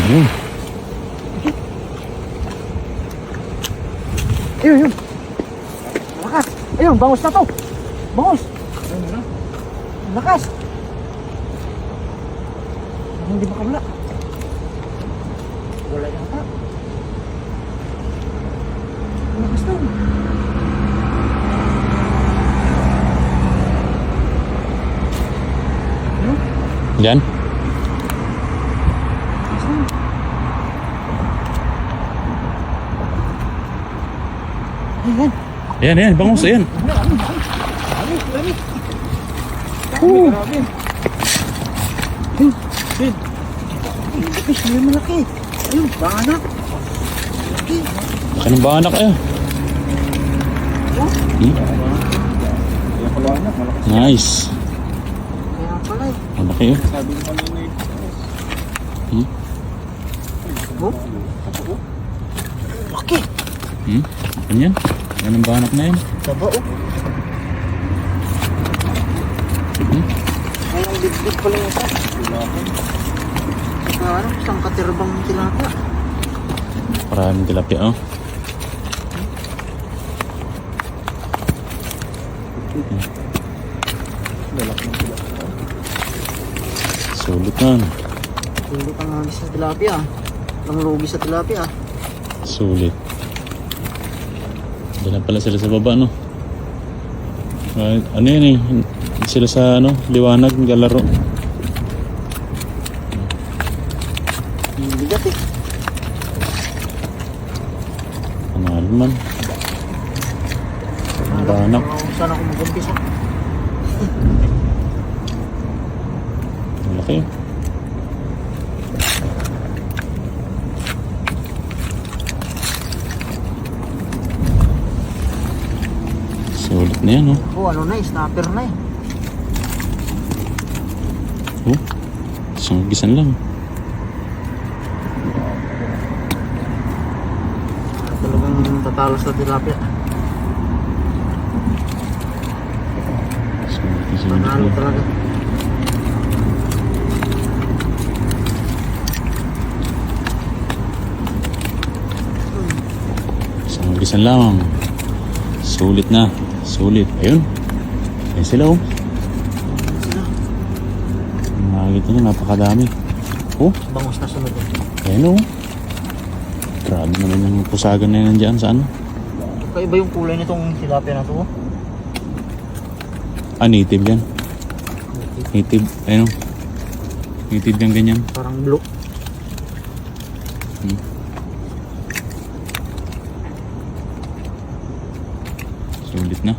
Ayun. Ayun, yun. Lakas. Ayun, bangus na to. Bangus. Lakas. Hindi makawala. Wala yata. Lakas na. Diyan. Ayan. Ayan, ayan. Bangus, ayan. Dami. Oh. Ayun. Ayun. Fish, may malaki. Ayun, banak. Malaki. Anong banak eh? Nice. Kaya pala eh. Malaki eh. Oh. Laki. Ano yan? Anong banak na yan? Taba oh. Ay, ang dibdib pala yata. Saka ano, isang katerbang tilapia. Maraming tilapia oh. Sulit na. Sulit ang hangis sa tilapia. Ang lugi sa tilapia. Sulit. Diyan pala sila sa baba no. Ano yan eh. Sila sa ano, liwanag, galaro. Ang bigat eh. Panalo man. Ang banak. Saan ako mag-umpisa? Malaki. Sulit na yan oh. Oh, ano na eh, snapper na eh. Oh, isang gisan lang. Talagang tatalo sa tilapia. Sulit Panalo na. talaga. Isang gisan lang. Sulit na. Sulit. Ayun. Ayun sila oh. Sila. Nakikita nyo, napakadami. Oh, Bangus na sunod eh. ayun oh. Grabe naman yung pusagan na yan dyan sa ano. Kaiba yung kulay nitong tilapia na to oh. Ah, native yan. Native, ayun oh. Native yung ganyan. Parang blue. Sulit na.